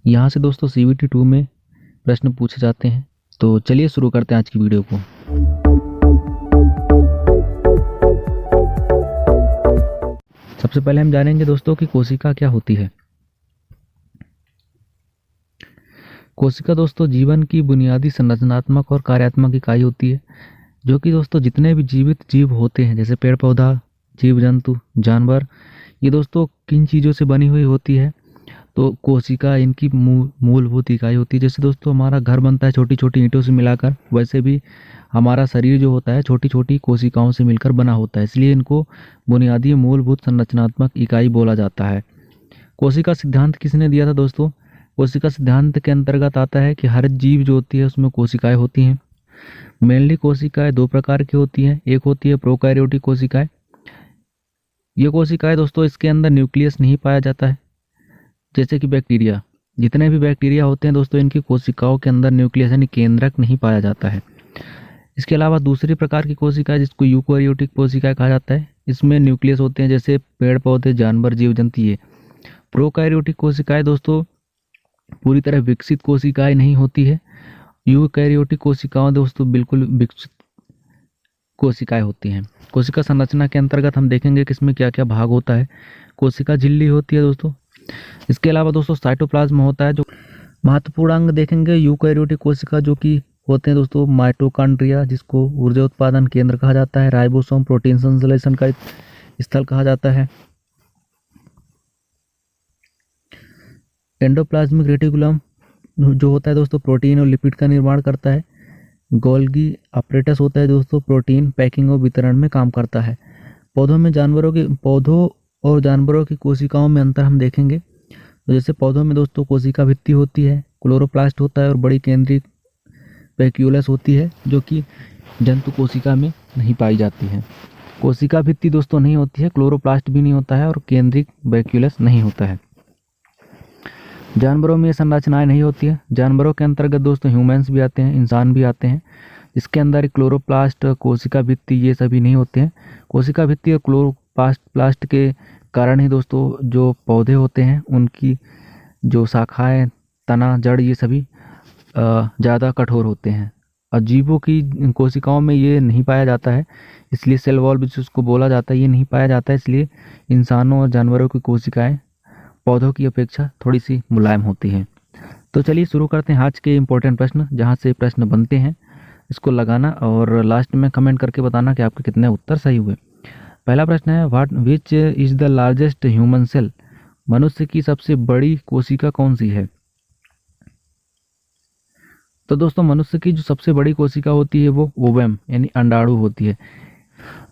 यहाँ से दोस्तों CVT 2 में प्रश्न पूछे जाते हैं। तो चलिए शुरू करते हैं आज की वीडियो को। सबसे पहले हम जानेंगे दोस्तों कि कोशिका क्या होती है। कोशिका दोस्तों जीवन की बुनियादी संरचनात्मक और कार्यात्मक इकाई होती है, जो कि दोस्तों जितने भी जीवित जीव होते हैं, जैसे पेड़ पौधा, जीव जंतु, जानवर, ये दोस्तों किन चीज़ों से बनी हुई होती है। तो कोशिका इनकी मूलभूत इकाई होती है। जैसे दोस्तों हमारा घर बनता है छोटी छोटी ईंटों से मिलाकर, वैसे भी हमारा शरीर जो होता है छोटी छोटी कोशिकाओं से मिलकर बना होता है, इसलिए इनको बुनियादी मूलभूत संरचनात्मक इकाई बोला जाता है। कोशिका सिद्धांत किसने दिया था दोस्तों? कोशिका सिद्धांत के अंतर्गत आता है कि हर जीव जो होती है उसमें कोशिकाएं होती हैं। मेनली कोशिकाएं दो प्रकार की होती हैं। एक होती है प्रोकैरियोटिक कोशिकाएं। ये कोशिकाएं दोस्तों, इसके अंदर न्यूक्लियस नहीं पाया जाता है। जैसे कि बैक्टीरिया, जितने भी बैक्टीरिया होते हैं दोस्तों, इनकी कोशिकाओं के अंदर न्यूक्लियस यानी केंद्रक नहीं पाया जाता है। इसके अलावा दूसरी प्रकार की कोशिका है जिसको यूकैरियोटिक कोशिकाएं कहा जाता है। इसमें न्यूक्लियस होते हैं, जैसे पेड़ पौधे, जानवर, जीव जंतु। ये प्रोकैरियोटिक कोशिकाएं दोस्तों पूरी तरह विकसित कोशिकाएं नहीं होती है। यूकैरियोटिक कोशिकाओं दोस्तों बिल्कुल विकसित कोशिकाएं होती हैं। कोशिका संरचना के अंतर्गत हम देखेंगे कि इसमें क्या क्या भाग होता है। कोशिका झिल्ली होती है दोस्तों। इसके अलावा दोस्तों साइटोप्लाज्म होता है। जो महत्वपूर्ण अंग देखेंगे यूकैरियोटिक कोशिका जो कि होते हैं दोस्तों माइटोकॉन्ड्रिया, जिसको ऊर्जा उत्पादन केंद्र कहा जाता है। राइबोसोम प्रोटीन संश्लेषण का स्थल कहा जाता है। एंडोप्लाज्मिक रेटिकुलम जो होता है दोस्तों प्रोटीन और लिपिड का निर्माण करता है। गोल्गी अपरेटस होता है दोस्तों, प्रोटीन पैकिंग और वितरण में काम करता है। पौधों और जानवरों की कोशिकाओं में अंतर हम देखेंगे। तो जैसे पौधों में दोस्तों कोशिका भित्ति होती है, क्लोरोप्लास्ट होता है और बड़ी केंद्रीय वैक्यूलस होती है, जो कि जंतु कोशिका में नहीं पाई जाती है। कोशिका भित्ति दोस्तों नहीं होती है, क्लोरोप्लास्ट भी नहीं होता है और केंद्रीय वैक्यूलस नहीं होता है। जानवरों में ये संरचनाएं नहीं होती है। जानवरों के अंतर्गत दोस्तों ह्यूमंस भी आते हैं, इंसान भी आते हैं। इसके अंदर क्लोरोप्लास्ट, कोशिका भित्ति ये सभी नहीं होते हैं। कोशिका भित्ति और क्लोरोप्लास्ट के कारण ही दोस्तों जो पौधे होते हैं उनकी जो शाखाएं, तना, जड़ ये सभी ज़्यादा कठोर होते हैं। और जीवों की कोशिकाओं में ये नहीं पाया जाता है, इसलिए सेल वॉल जिसको बोला जाता है ये नहीं पाया जाता है। इसलिए इंसानों और जानवरों की कोशिकाएं पौधों की अपेक्षा थोड़ी सी मुलायम होती हैं। तो चलिए शुरू करते हैं आज के इम्पोर्टेंट प्रश्न, जहाँ से प्रश्न बनते हैं इसको लगाना और लास्ट में कमेंट करके बताना कि आपके कितने उत्तर सही हुए। पहला प्रश्न है, which is the largest human cell? मनुष्य की सबसे बड़ी कोशिका कौन सी है? तो दोस्तों मनुष्य की जो सबसे बड़ी कोशिका होती है वो ओवम यानी अंडाणु होती है।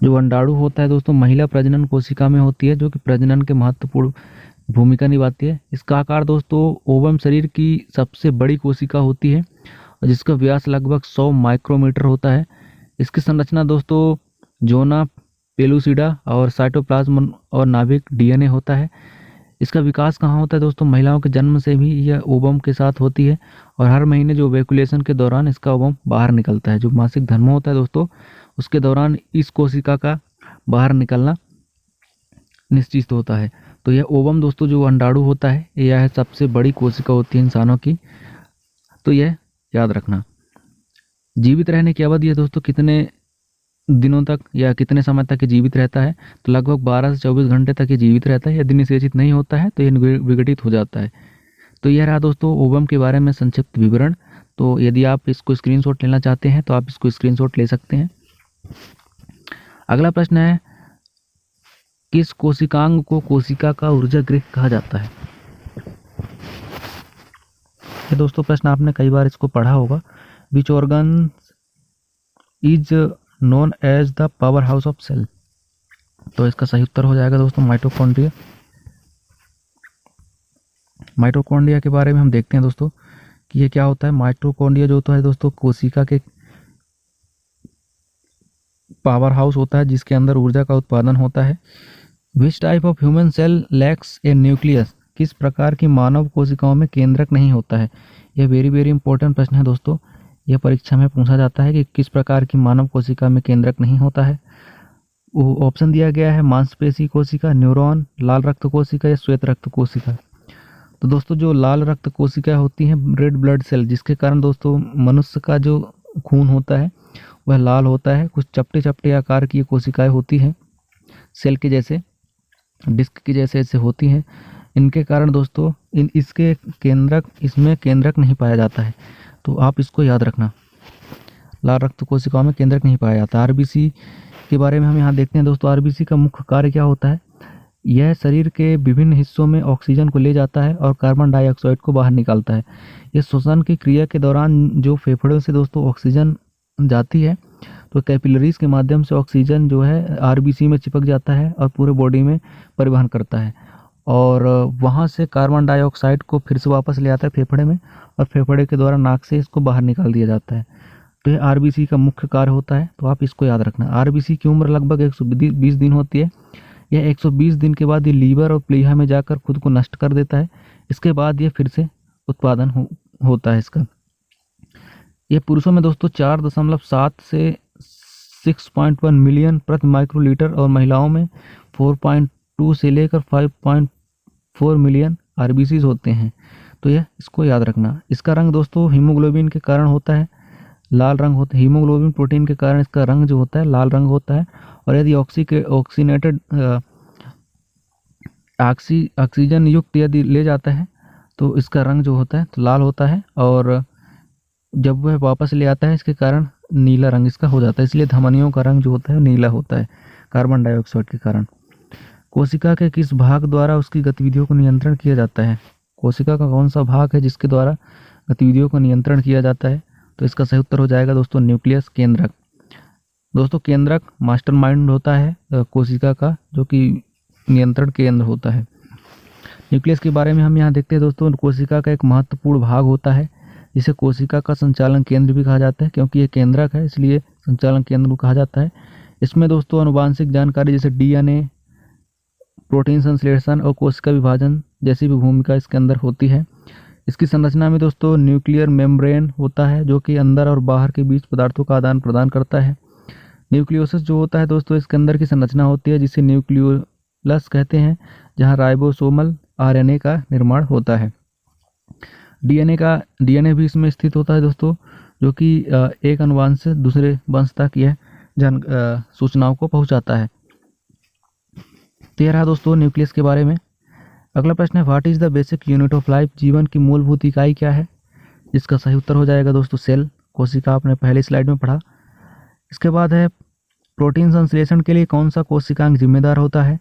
जो अंडाणु होता है दोस्तों महिला प्रजनन कोशिका में होती है, जो कि प्रजनन के महत्वपूर्ण भूमिका निभाती है। इसका आकार दोस्तों ओवम शरीर की सबसे बड़ी कोशिका होती है और जिसका व्यास लगभग 100 माइक्रोमीटर होता है। इसकी संरचना दोस्तों जोना, पेलुसिडा और साइटोप्लाज्म और नाभिक DNA होता है। इसका विकास कहाँ होता है दोस्तों? महिलाओं के जन्म से भी यह ओवम के साथ होती है और हर महीने जो ओव्यूलेशन के दौरान इसका ओवम बाहर निकलता है। जो मासिक धर्म होता है दोस्तों उसके दौरान इस कोशिका का बाहर निकलना निश्चित होता है। तो यह ओवम दोस्तों जो अंडाणु होता है यह सबसे बड़ी कोशिका होती है इंसानों की। तो यह याद रखना। जीवित रहने की अवधि है दोस्तों कितने दिनों तक या कितने समय तक ये जीवित रहता है? तो लगभग 12 से 24 घंटे तक ये जीवित रहता है। यदि निषेचित नहीं होता है तो यह विघटित हो जाता है। तो यह रहा दोस्तों ओवम के बारे में संक्षिप्त विवरण। तो यदि आप इसको स्क्रीनशॉट लेना चाहते हैं तो आप इसको स्क्रीनशॉट ले सकते हैं। अगला प्रश्न है, किस कोशिकांग को कोशिका का ऊर्जा गृह कहा जाता है? ये दोस्तों प्रश्न आपने कई बार इसको पढ़ा होगा। Which organ is known as the power house of cell? तो इसका सही उत्तर हो जाएगा दोस्तों माइटोकॉन्ड्रिया। माइटोकॉन्ड्रिया के बारे में हम देखते हैं दोस्तों कि ये क्या होता है। माइटोकॉन्ड्रिया जो होता है दोस्तों कोशिका के पावर हाउस होता है जिसके अंदर ऊर्जा का उत्पादन होता है। Which type of human cell lacks a nucleus? किस प्रकार की मानव कोशिकाओं में केंद्रक नहीं होता है? यह वेरी इंपॉर्टेंट प्रश्न है दोस्तों। यह परीक्षा में पूछा जाता है कि किस प्रकार की मानव कोशिका में केंद्रक नहीं होता है। ऑप्शन दिया गया है मांसपेशी कोशिका, न्यूरॉन, लाल रक्त कोशिका या श्वेत रक्त कोशिका। तो दोस्तों जो लाल रक्त कोशिकाएं होती हैं, रेड ब्लड सेल, जिसके कारण दोस्तों मनुष्य का जो खून होता है वह लाल होता है। कुछ चपटे चपटे आकार की ये कोशिकाएं होती हैं, सेल के जैसे, डिस्क के जैसे ऐसे होती हैं। इनके कारण दोस्तों इसके केंद्रक, इसमें केंद्रक नहीं पाया जाता है, तो आप इसको याद रखना। लाल रक्त कोशिकाओं में केंद्रक नहीं पाया जाता। आरबीसी के बारे में हम यहाँ देखते हैं दोस्तों। आरबीसी का मुख्य कार्य क्या होता है? यह शरीर के विभिन्न हिस्सों में ऑक्सीजन को ले जाता है और कार्बन डाइऑक्साइड को बाहर निकालता है। ये श्वसन की क्रिया के दौरान जो फेफड़ों से दोस्तों ऑक्सीजन जाती है, तो कैपिलरीज के माध्यम से ऑक्सीजन जो है आरबीसी में चिपक जाता है और पूरे बॉडी में परिवहन करता है, और वहाँ से कार्बन डाइऑक्साइड को फिर से वापस ले आता है फेफड़े में, और फेफड़े के द्वारा नाक से इसको बाहर निकाल दिया जाता है। तो ये आरबीसी का मुख्य कार्य होता है, तो आप इसको याद रखना। आरबीसी की उम्र लगभग 120 दिन होती है। यह 120 दिन के बाद ये लीवर और प्लीहा में जाकर खुद को नष्ट कर देता है। इसके बाद ये फिर से उत्पादन होता है इसका। ये पुरुषों में दोस्तों 4.7 से 6.1 मिलियन प्रति माइक्रोलीटर, और महिलाओं में 4.2 से लेकर 5.4 मिलियन आरबीसी होते हैं। तो यह इसको याद रखना। इसका रंग दोस्तों हीमोग्लोबिन के कारण होता है, लाल रंग होता है। हीमोग्लोबिन प्रोटीन के कारण इसका रंग जो होता है लाल रंग होता है, और यदि ऑक्सीनेटेड ऑक्सीजन युक्त यदि ले जाता है तो इसका रंग जो होता है तो लाल होता है, और जब वह वापस ले आता है इसके कारण नीला रंग इसका हो जाता है। इसलिए धमनियों का रंग जो होता है नीला होता है कार्बन डाइऑक्साइड के कारण। कोशिका के किस भाग द्वारा उसकी गतिविधियों को नियंत्रण किया जाता है? कोशिका का कौन सा भाग है जिसके द्वारा गतिविधियों को नियंत्रण किया जाता है? तो इसका सही उत्तर हो जाएगा दोस्तों न्यूक्लियस, केंद्रक। दोस्तों केंद्रक मास्टरमाइंड होता है कोशिका का, जो कि नियंत्रण केंद्र होता है। न्यूक्लियस के बारे में हम यहाँ देखते हैं दोस्तों। कोशिका का एक महत्वपूर्ण भाग होता है जिसे कोशिका का संचालन केंद्र भी कहा जाता है, क्योंकि ये केंद्रक है इसलिए संचालन केंद्र कहा जाता है। इसमें दोस्तों आनुवांशिक जानकारी जैसे डीएनए, प्रोटीन संश्लेषण और कोशिका विभाजन जैसी भी भूमिका इसके अंदर होती है। इसकी संरचना में दोस्तों न्यूक्लियर मेम्ब्रेन होता है, जो कि अंदर और बाहर के बीच पदार्थों का आदान प्रदान करता है। न्यूक्लियोसिस जो होता है दोस्तों, इसके अंदर की संरचना होती है जिसे न्यूक्लियोलस कहते हैं, जहां राइबोसोमल आरएनए का निर्माण होता है। डीएनए भी इसमें स्थित होता है दोस्तों, जो कि एक अनुवंश से दूसरे वंश तक यह सूचनाओं को पहुंचाता है। तो यह रहा दोस्तों न्यूक्लियस के बारे में। अगला प्रश्न है, what is the basic unit of life? जीवन की मूलभूत इकाई क्या है? इसका सही उत्तर हो जाएगा दोस्तों सेल, कोशिका, आपने पहले स्लाइड में पढ़ा। इसके बाद है, प्रोटीन संश्लेषण के लिए कौन सा कोशिकांग जिम्मेदार होता है?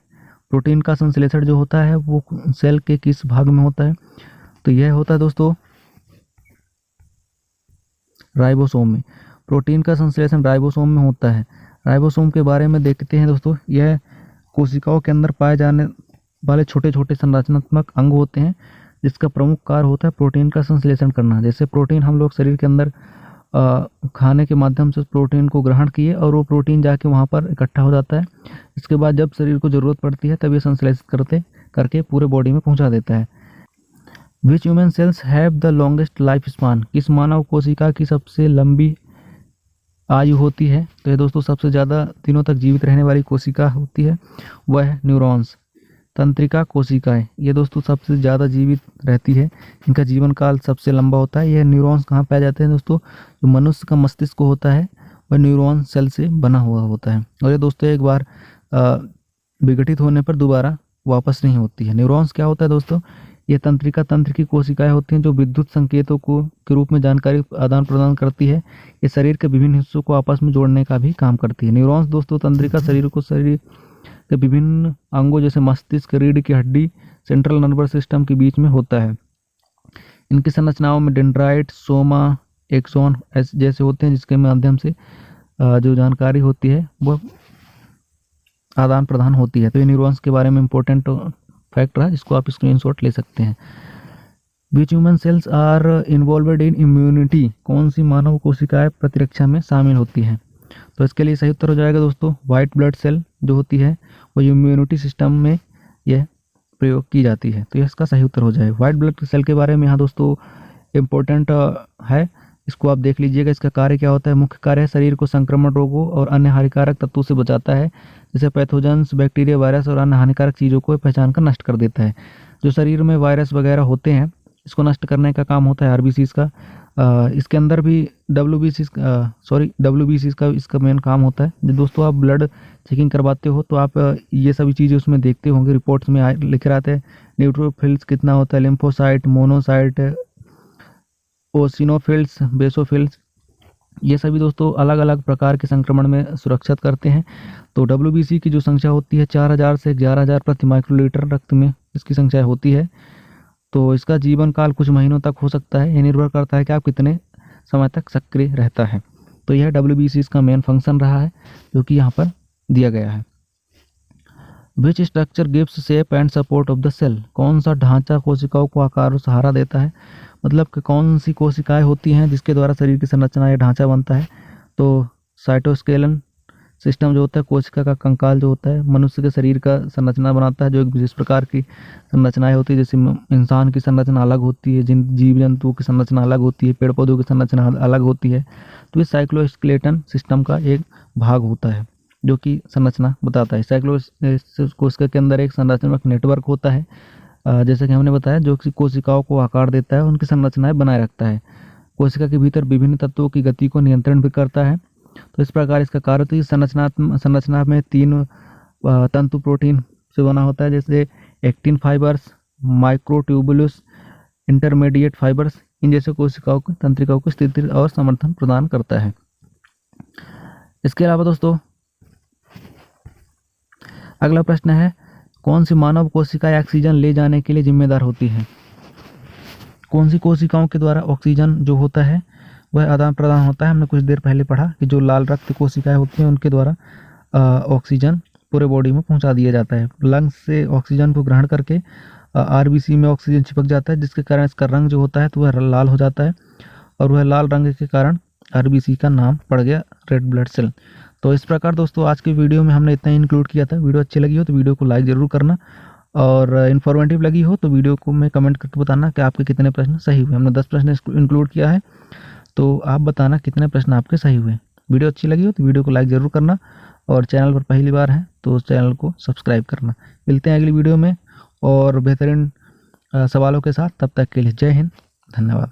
प्रोटीन का संश्लेषण जो होता है वो सेल के किस भाग में होता है? तो यह होता है दोस्तों राइबोसोम में। प्रोटीन का संश्लेषण राइबोसोम में होता है। राइबोसोम के बारे में देखते हैं दोस्तों। यह कोशिकाओं के अंदर पाए जाने वाले छोटे छोटे संरचनात्मक अंग होते हैं, जिसका प्रमुख कार्य होता है प्रोटीन का संश्लेषण करना। जैसे प्रोटीन हम लोग शरीर के अंदर खाने के माध्यम से प्रोटीन को ग्रहण किए और वो प्रोटीन जाके वहाँ पर इकट्ठा हो जाता है। इसके बाद जब शरीर को ज़रूरत पड़ती है तब ये संश्लेषित करके पूरे बॉडी में पहुँचा देता है। विच human cells have the longest life span? किस मानव कोशिका की सबसे लंबी आयु होती है? तो ये दोस्तों सबसे ज़्यादा दिनों तक जीवित रहने वाली कोशिका होती है वह है न्यूरॉन्स। तंत्रिका कोशिकाएं, ये दोस्तों सबसे ज़्यादा जीवित रहती है, इनका जीवन काल सबसे लंबा होता है। यह न्यूरॉन्स कहाँ पाए जाते हैं दोस्तों? जो मनुष्य का मस्तिष्क होता है वह न्यूरॉन सेल से बना हुआ होता है, और ये दोस्तों एक बार विघटित होने पर दोबारा वापस नहीं होती है। न्यूरॉन्स क्या होता है दोस्तों? ये तंत्रिका तंत्र की कोशिकाएं होती हैं जो विद्युत संकेतों को के रूप में जानकारी आदान प्रदान करती है। ये शरीर के विभिन्न हिस्सों को आपस में जोड़ने का भी काम करती है। न्यूरॉन्स दोस्तों तंत्रिका शरीर के विभिन्न अंगों जैसे मस्तिष्क, रीढ़ की हड्डी, सेंट्रल नर्वस सिस्टम के बीच में होता है। इनकी संरचनाओं में डेंड्राइट, सोमा, एक्सोन जैसे होते हैं, जिसके माध्यम से जो जानकारी होती है वह आदान प्रदान होती है। तो ये न्यूरॉन्स के बारे में इंपॉर्टेंट फैक्ट रहा, जिसको आप स्क्रीनशॉट ले सकते हैं। Which human cells are involved in immunity? कौन सी मानव कोशिकाएं प्रतिरक्षा में शामिल होती हैं? तो इसके लिए सही उत्तर हो जाएगा दोस्तों वाइट ब्लड सेल जो होती है वो इम्यूनिटी सिस्टम में यह प्रयोग की जाती है। तो इसका सही उत्तर हो जाएगा। वाइट ब्लड सेल के बारे में यहाँ दोस्तों इम्पोर्टेंट है, इसको आप देख लीजिएगा। इसका कार्य क्या होता है? मुख्य कार्य है शरीर को संक्रमण रोगों और अन्य हानिकारक तत्वों से बचाता है, जैसे पैथोजेंस, बैक्टीरिया, वायरस और अन्य हानिकारक चीज़ों को पहचान कर नष्ट कर देता है। जो शरीर में वायरस वगैरह होते हैं इसको नष्ट करने का काम होता है आरबीसीज का। इसके अंदर भी डब्ल्यूबीसीज का इसका मेन काम होता है। जब दोस्तों आप ब्लड चेकिंग करवाते हो तो आप ये सभी चीज़ें उसमें देखते होंगे, रिपोर्ट्स में लिखे रहते हैं न्यूट्रोफिल्स कितना होता है, लिम्फोसाइट, मोनोसाइट, ओसिनोफिल्स, बेसोफिल्स, ये सभी दोस्तों अलग अलग प्रकार के संक्रमण में सुरक्षित करते हैं। तो डब्ल्यूबीसी की जो संख्या होती है 4000 से 11000 प्रति माइक्रोलीटर रक्त में इसकी संख्या होती है। तो इसका जीवन काल कुछ महीनों तक हो सकता है, ये निर्भर करता है कि आप कितने समय तक सक्रिय रहता है। तो यह डब्ल्यूबीसी का मेन फंक्शन रहा है जो कि यहाँ पर दिया गया है। Which structure gives shape and support of the cell, कौन सा ढांचा कोशिकाओं को आकार और सहारा देता है, मतलब कि कौन सी कोशिकाएं होती हैं जिसके द्वारा शरीर की संरचना या ढांचा बनता है। तो साइटोस्केलन सिस्टम जो होता है, कोशिका का कंकाल जो होता है मनुष्य के शरीर का संरचना बनाता है, जो एक विशेष प्रकार की संरचनाएं होती है। जैसे इंसान की संरचना अलग होती है, जिन जीव जंतुओं की संरचना अलग होती है, पेड़ पौधों की संरचना अलग होती है। तो ये साइक्लोस्केलेटन सिस्टम का एक भाग होता है जो कि संरचना बताता है। कोशिका के अंदर एक संरचनात्मक नेटवर्क होता है, जैसे कि हमने बताया, जो कि कोशिकाओं को आकार देता है, उनकी संरचनाएं बनाए रखता है। कोशिका के भीतर विभिन्न तत्वों की गति को नियंत्रण भी करता है। तो इस प्रकार इसका कार्य, तो इस संरचना में 3 तंतु प्रोटीन से बना होता है, जैसे एक्टिन फाइबर्स, माइक्रोट्यूबुलस, इंटरमीडिएट फाइबर्स। इन जैसे कोशिकाओं की तंत्रिकाओं को स्थिति और समर्थन प्रदान करता है। इसके अलावा दोस्तों अगला प्रश्न है, कौन सी मानव कोशिकाएं ऑक्सीजन ले जाने के लिए जिम्मेदार होती है। कौन सी कोशिकाओं के द्वारा ऑक्सीजन जो होता है वह आदान प्रदान होता है। हमने कुछ देर पहले पढ़ा कि जो लाल रक्त कोशिकाएं होती हैं उनके द्वारा ऑक्सीजन पूरे बॉडी में पहुंचा दिया जाता है। लंग्स से ऑक्सीजन को ग्रहण करके आरबीसी में ऑक्सीजन चिपक जाता है, जिसके कारण इसका रंग जो होता है तो वह लाल हो जाता है, और वह लाल रंग के कारण आरबीसी का नाम पड़ गया रेड ब्लड सेल। तो इस प्रकार दोस्तों आज की वीडियो में हमने इतना इंक्लूड किया था। वीडियो अच्छी लगी हो तो वीडियो को लाइक ज़रूर करना, और इन्फॉर्मेटिव लगी हो तो वीडियो को में कमेंट करके बताना कि आपके कितने प्रश्न सही हुए। हमने 10 प्रश्न इंक्लूड किया है, तो आप बताना कितने प्रश्न आपके सही हुए। वीडियो अच्छी लगी हो तो वीडियो को लाइक ज़रूर करना, और चैनल पर पहली बार है तो चैनल को सब्सक्राइब करना। मिलते हैं अगली वीडियो में और बेहतरीन सवालों के साथ। तब तक के लिए जय हिंद, धन्यवाद।